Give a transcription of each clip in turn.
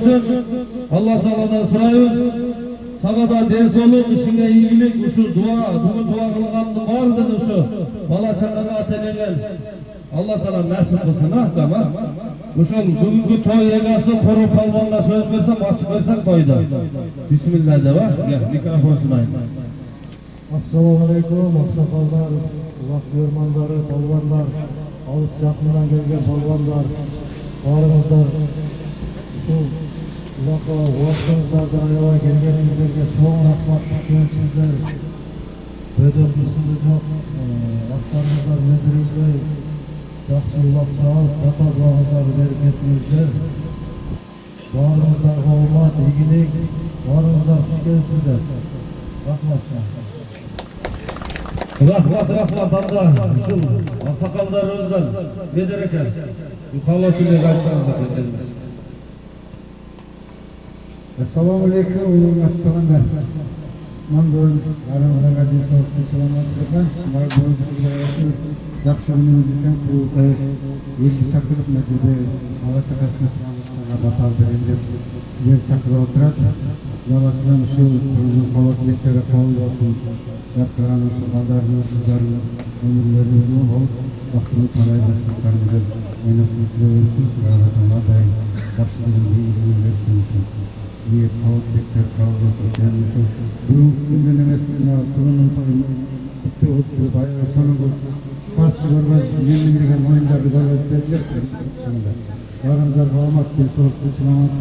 ötsün. Allah Teala'dan sorayız. Sana da ders olur, işine iyilik, şu dua, bugün dua kılganlı vardır şu. Bala çakana atelenen. Allah Teala nasip kılsın ha, tamam. Uşul bugünkü toy egası koru palvanla söz versem, açık versem toyda. Bismillah de var. Gel, mikrofon sunayım. Assalamu alaikum, aksakallar, kulak görmanları, palvanlar, alış yakından gelgen palvanlar, varımızlar, şu kulakla ulaştığınızlardan eva gelgenimizlerge soğuk rahmat tutuyor sizler, bedellisiniz yok, aktarınızlar, medrinizler, yaxşı ulak sağlık, batazlağınızlar, bereketinizler, varımızlar, olmaz, ilgilik, varımızlar, şükürsüzler, rahmatlar. Rahmat Allah, uşul, aksakallar özden, ne der eken? Yukarı tüyle karşınızda kendiniz. Assalamu alaikum, hürmetli man bo'lib aramizga so'zga salomlasizlar. Mana bu yerda yaxshi o'ynagan klubimiz yil chaqirib majida hozircha qasmasiga batal berib yer chaqirib o'tiradi. Yaratgan shu qo'lliklarga qo'l olsun. Yaptıran sıfalarını sizlerin ömürlerini uzun olup vaktini paylaştıklarını oynatmakla versin. Yaratana dair başlarının bir ilgini versin. Bir kavuklikler kavuklar kendisi. Bu günün mesela kurunun bitti bayağı sonunda farklı görmez yenilgilen oyunları görmez edecektir. Yarınlar bağlamak bir soğuklu selamat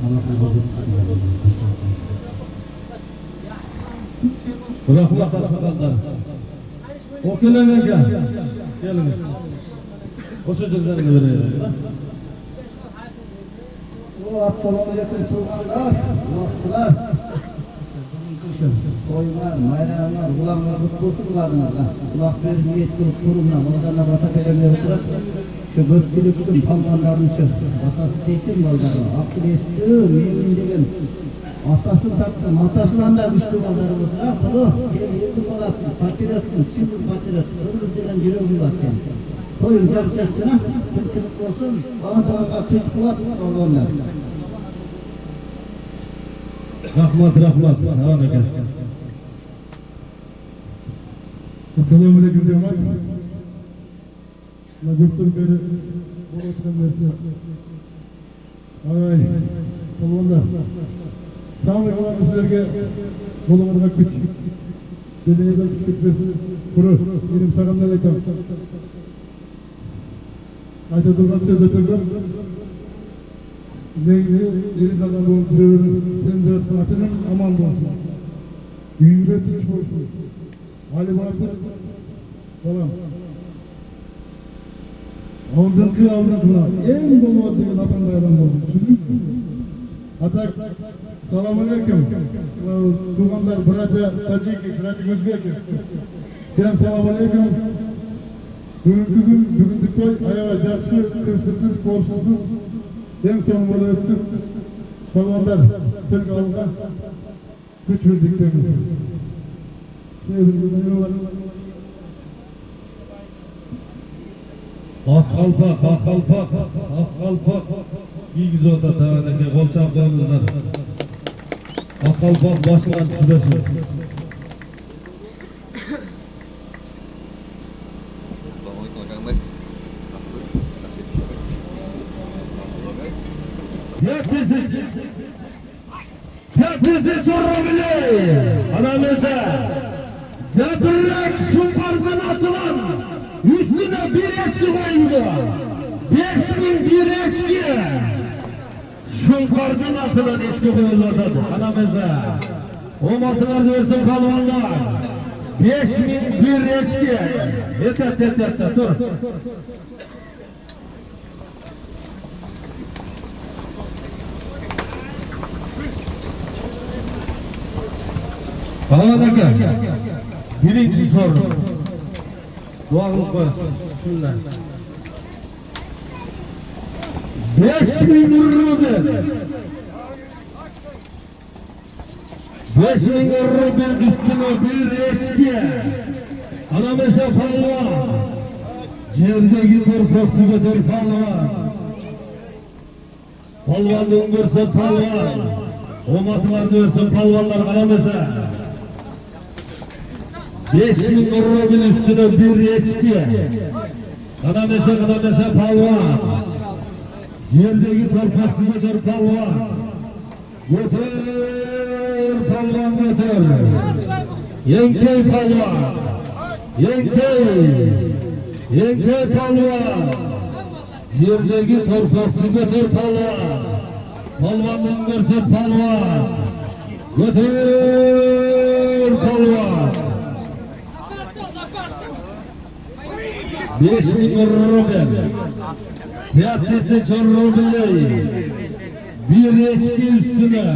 Allah'ın bozukluğu. Rahmat aksakallar. O kelime gel. Geliniz. O sözlerini verelim. Assalomu alaykum so'zchilar, muxlislar. To'ylar, bayramlar, ularga qutlug' bo'lsin ularga. Alloh berib yetib turumdan, ularga bata berib turib, shu ko'pchilikning palvonlarini shu batasi tesin bo'ladi. Aql eshitdi, men degan atası taktı, matasından da güçlü olanlarımız var. Bunu sen yetim olasın, fakir etsin, şimdi fakir etsin. Ömür denen yüreğim var yani. Koyun gerçekten, kimselik olsun, ağzına kötü kulak olanlar. Rahmat. Hava gel. Assalamu alaikum cemaat. Najibtur beri bolasın versin. Ay, palvanlar. Sağlık olan bizlerge kolumuzda güç, dediğinizde güç versin, kuru, benim sağımda reklam. Ayda durmak söz ötürdüm. Neydi, deniz adamı, senin de saatinin aman olsun. Büyüğüne güç olsun. Halimatı falan. Ondan kıyaldık buna. En dolu adıyla lafın dayanan oldu. Atak, selamünaleyküm. Tuğanlar, Bıraca, Taciki, Özbeki. Selamünaleyküm. Bugünkü toy ayağa yaxşı, kırsızsız, korsuzsuz. En son olayısız. Tuğanlar, Türk halka güç verdiklerimiz. Akkalpak. İyi güzel oda tağındaki kol çaplarımızdan. Akkalpak başından düşüresin. Hepinizi çorabili. Anamıza. Döbürlek şumpardan atılan. Üstüne bir eçki koyuyor. 5001 eçki. Şumpardan atılan eçki koyuyorlardı. Anamıza. O matılar versin kalvanlar. 5001 eçki. Yeter dur. Havadaki birinci soru. Doğallık var. Bismillah. 5000 euro bir. 5000 euro bir üstüne bir eçki. Anamesa palva. Cerdeki torfaklıga torfalva. Palvanlığın görsün palvan. Omatılar görsün palvanlar kalamese. 5.000 rubil üstüne bir reçki. Kalamese palvan. Yerdeki torpak götür palvan. Götür palvan götür. Yenkey palvan. Yenkey palvan. Yerdeki torpaklı götür palvan. Palvanın görsün palvan. Götür palvan. 5.000 rubil. Fiyatlısı çorrubileyi. Bir reçki üstüne.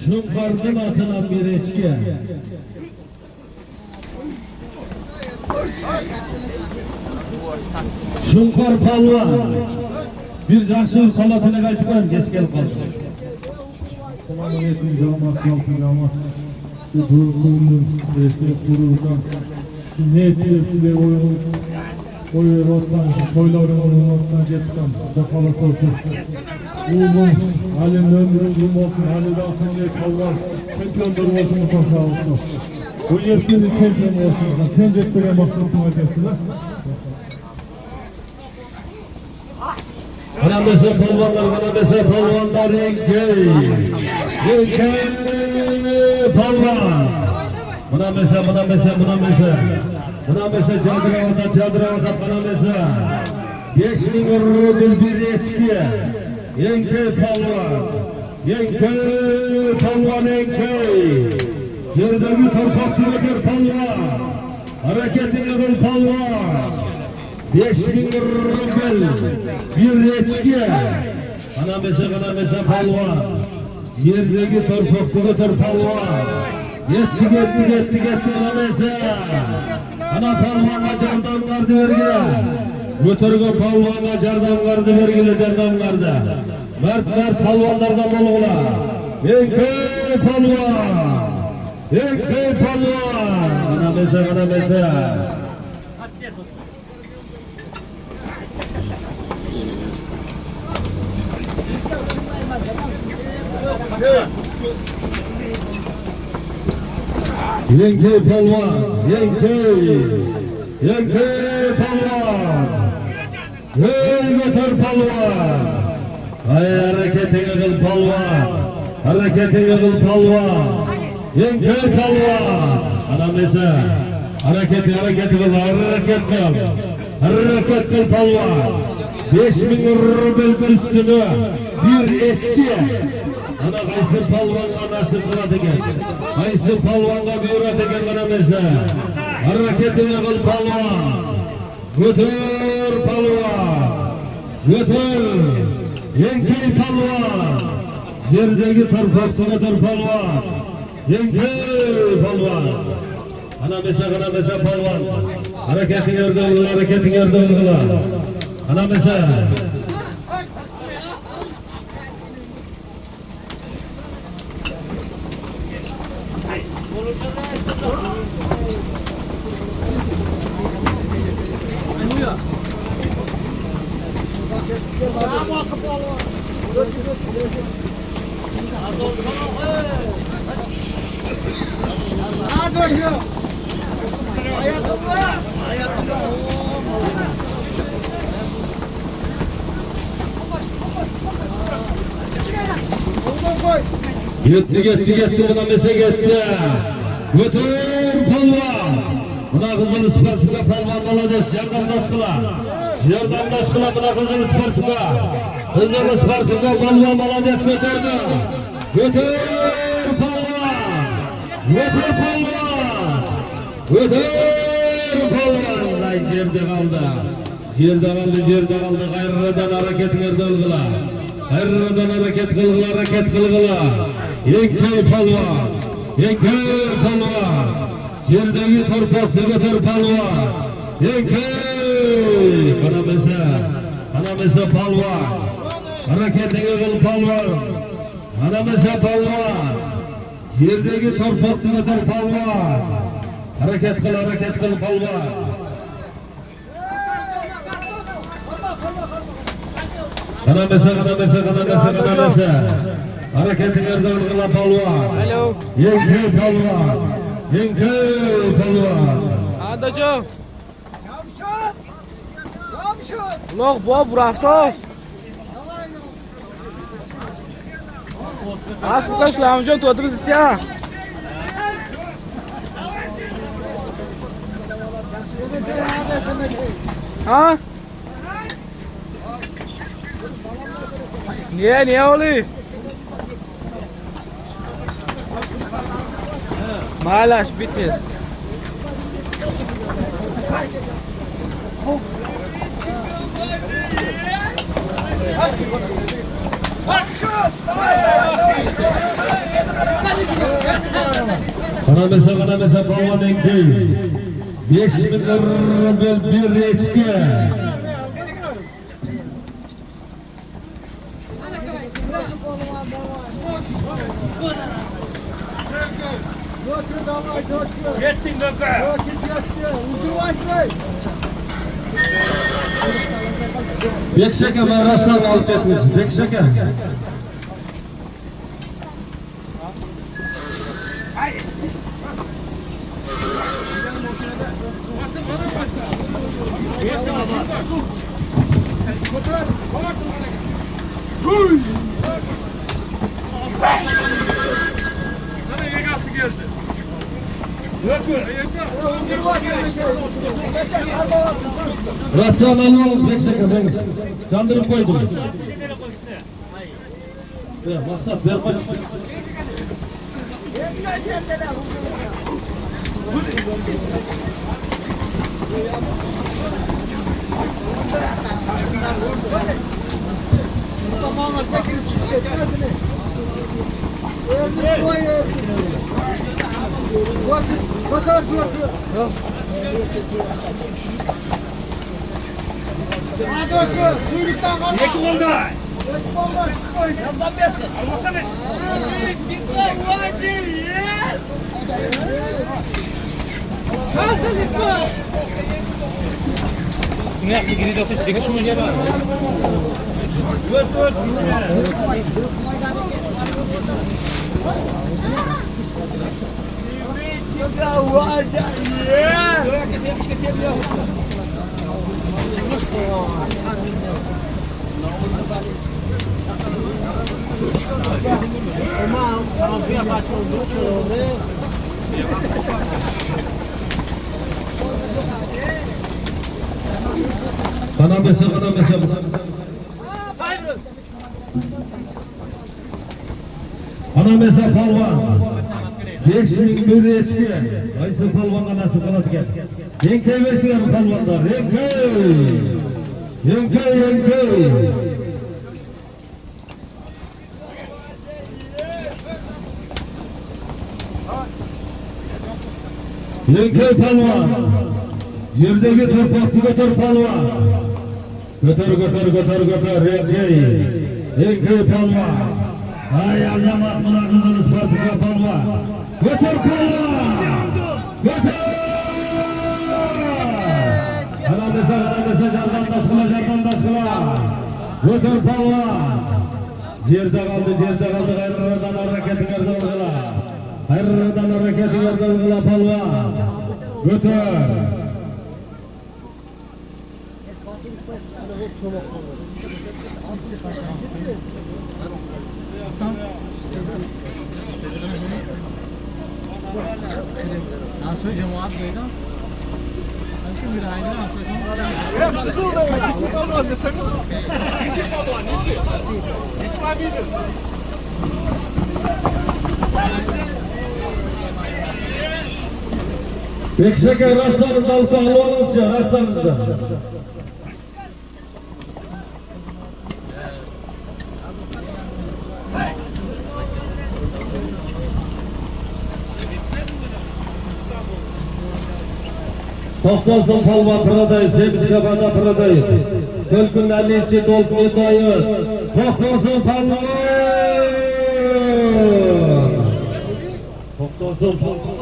Şunkardan atılan bir reçki. Şunkar palvan. Bir jakşı salatını kaçıran geç gel kaldı. Selamünaleyküm cemaat, yaltın cemaat. Bu durumun destek kuruldan. Ne etkileri oyu rottan, koyların olmasına geçtim. Defalı sorsun. Uğur'un, Ali'nin ömrünün olsun, Ali'de olsun diye kallar. Çempiyondur olsun, mutlaka olsun. Bu yetkili çempiyon olsun. Sen cetvere mahsusuma geçtiler. Kalamese palvanlar yenkey palvan. Kalamese cadravata kalamese. 5.000 rubil bir reçki. Yenkey palvan. Yenkey. Yerdeki torpaklı bir palvan. Hareketine bir palvan. 5.000 rubil bir reçki. Kalamese palvan. Yerdeki torpaklı götür palvan. Yetti kalamese. Ana palvana cardan vardı vergile. Götürge palvana cardan vardı vergile cardan vardı. Mert palvanlardan bolğula. Yenkey palvan. Kalamese. Yenkey palvan. Hey götür palvan. Hareketini kıl palvan. Yenkey palvan. Kalamese. Hareket kıl palvan. 5.000 rubil üstüne bir reçki. Ana kaysı palvanla nasıl kıladı gel. Kaysı palvanla bir üretı gel kalamese. Hareketini kıl palvan. Götür palvan. Yenkey palvan. Yerdeki torpaklı götür palvan. Yenkey palvan. Kalamese palvan. Hareketini yerde uygula. Kalamese. Gitti buna mese gitti. Götür palvan. Buna kızıl ispartika palvan balades. Yerdan daşkıla buna kızıl ispartika. Kızıl ispartika palvan balades götürdü. Götür palvan. Lan yerde kaldı. Gayrıdan hareket yerde oldular. Hayırlıdan hareket kılgıla. Yenkey palvan. Yerdeki torpaklı götür palvan. Yenkey. Kalamese palvan. Hareketini kıl palvan. Kalamese palvan. Yerdeki torpaklı götür palvan. Hareket kıl palvan. Kanamese. Hareketin yerden kıla palva. Alo. Yenköy palva. Yenköy palva. Adacığım. Ulan bu raftos. Az bu kaç lamcon tuadınız isya. Ha? Niye oli? Malaş bitmez. Kanamese palva Yenköy. 5 milyon bir reçke. Yettin kanka. Bek şeker ben rastlama alıp etmiş. Bek şeker. Rastlama almamız bek şeker. Kandırıp koydum. Ya maksat ver kaç. Yettin oldu. Kanamese. Kanamese palvan. 5 milyon bir reçke. Aysı palvanga nasıl kalat gel. Yenköy besine bu palvanlar. Yenköy. Yenköy palvan. Yerdeki torpaklı götür palvan. Götür. Yenköy palvan. Ay azamat buna kızın Isparta'ya palvan. Götür palvan. Götür. Kanamese jardan taşkıla. Götür palvan. Yerde kaldı. Hayırlardan hareketin yerden uygula palvan. Götür. Bek şeker rastlarınızda alıp almanız ya rastlarınızda. Toktosun palva pıradayı, Sebiçka bada pıradayı. Tölkün 52 dolkun yedayı. Toktosun palva. Toktosun palva.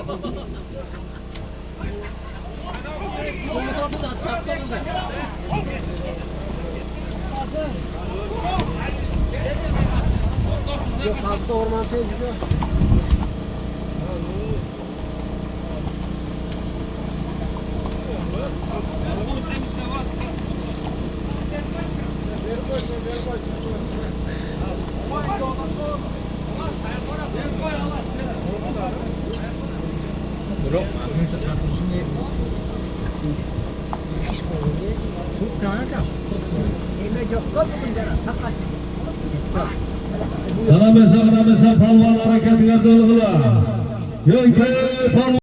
Sana mesela palvan hareketine dolgula. Yok palvan.